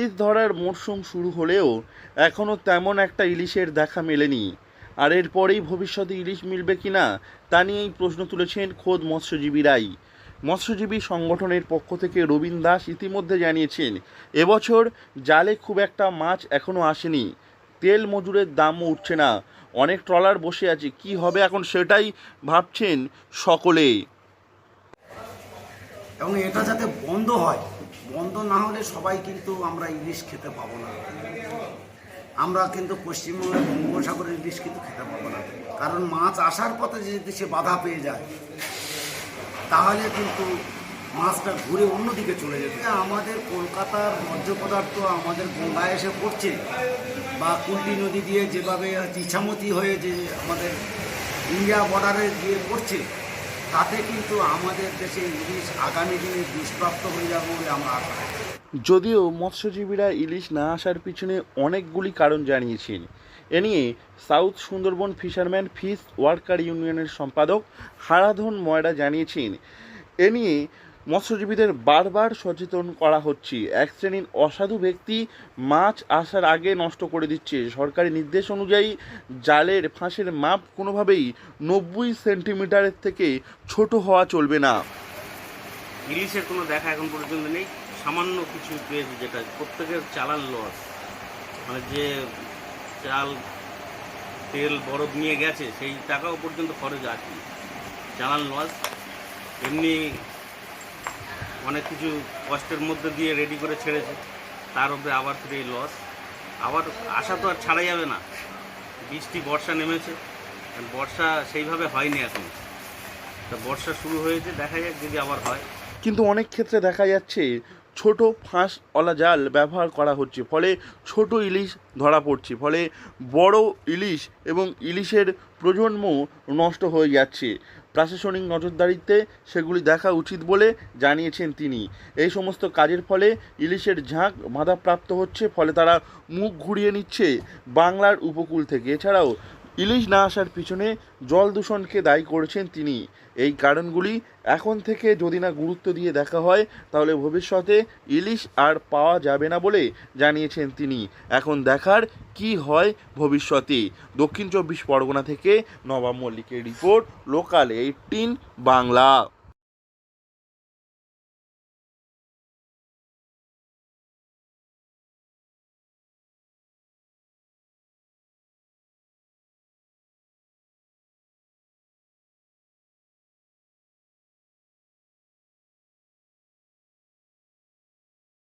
ইলিশ ধরার মরশুম শুরু হলেও এখনও তেমন একটা ইলিশের দেখা মেলেনি। আর এরপরেই ভবিষ্যতে ইলিশ মিলবে কিনা তা নিয়েই প্রশ্ন তুলেছেন খোদ মৎস্যজীবীরাই। মৎস্যজীবী সংগঠনের পক্ষ থেকে রবীন দাস ইতিমধ্যে জানিয়েছেন, এবছর জালে খুব একটা মাছ এখনও আসেনি, তেল মজুরের দামও উঠছে না, অনেক ট্রলার বসে আছে, কি হবে এখন সেটাই ভাবছেন সকলে। এবং এটা যাতে বন্ধ হয়, বন্ধ না হলে সবাই কিন্তু আমরা ইলিশ খেতে পাবো না। আমরা কিন্তু পশ্চিমবঙ্গের বঙ্গোপসাগরের ইলিশ কিন্তু খেতে পাবো না, কারণ মাছ আসার পথে যদি সে বাধা পেয়ে যায় তাহলে কিন্তু মাছটা ঘুরে অন্যদিকে চলে যেতে। আমাদের কলকাতার বর্জ্য পদার্থ আমাদের গঙ্গায় এসে পড়ছে, বা কুলটি নদী দিয়ে যেভাবে ইছামতি হয়ে যে আমাদের ইন্ডিয়া বর্ডারে গিয়ে পড়ছে, তাতে কিন্তু আমাদের দেশে ইলিশ আগামী দিনে দুষ্প্রাপ্ত হয়ে যাবে বলে আমরা আশা করি। যদিও মৎস্যজীবীরা ইলিশ না আসার পিছনে অনেকগুলি কারণ জানিয়েছেন, এ নিয়ে south Sundarban fisherman fish worker ইউনিয়নের সম্পাদক হারাধন ময়রা জানিয়েছেন, এ নিয়ে মৎস্যজীবীদের বারবার সচেতন করা হচ্ছে। এক শ্রেণীর অসাধু ব্যক্তি মাছ আসার আগে নষ্ট করে দিচ্ছে। সরকারি নির্দেশ অনুযায়ী জালের ফাঁসের মাপ কোনোভাবেই 90 সেন্টিমিটারের থেকে ছোট হওয়া চলবে না। ইলিশের কোনো দেখা এখন পর্যন্ত নেই। সামান্য কিছু পেয়েছি, যেটা প্রত্যেকের চালান লস, মানে যে চাল তেল বরফ নিয়ে গেছে সেই টাকাও পর্যন্ত খরচ আছে, চালান লস। এমনি অনেক কিছু কষ্টের মধ্যে দিয়ে রেডি করে ছেড়েছে, তার উপরে আবার ফিরে লস। আবার আশা তো আর ছাড়া যাবে না, বৃষ্টি বর্ষা নেমেছে, বর্ষা সেইভাবে হয়নি এখন, তা বর্ষা শুরু হয়েছে, দেখা যাক যদি আবার হয়। কিন্তু অনেক ক্ষেত্রে দেখা যাচ্ছে ছোট ফাঁসওয়ালা জাল ব্যবহার করা হচ্ছে, ফলে ছোট ইলিশ ধরা পড়ছে, ফলে বড় ইলিশ এবং ইলিশের প্রজন্ম নষ্ট হয়ে যাচ্ছে। প্রশাসনিক নজরদারিতে সেগুলি দেখা উচিত বলে জানিয়েছেন তিনি। এই সমস্ত কাজের ফলে ইলিশের ঝাঁক বাধাপ্রাপ্ত হচ্ছে, ফলে তারা মুখ ঘুরিয়ে নিচ্ছে বাংলার উপকূল থেকে। এছাড়াও ইলিশ না আসার পিছনে জল দূষণকে দায়ী করেছেন তিনি। এই কারণগুলি এখন থেকে যদি না গুরুত্ব দিয়ে দেখা হয় তাহলে ভবিষ্যতে ইলিশ আর পাওয়া যাবে না বলে জানিয়েছেন তিনি। এখন দেখার কি হয় ভবিষ্যতে। দক্ষিণ 24 পরগনা থেকে নবাব মল্লিকের রিপোর্ট, লোকাল 18 বাংলা।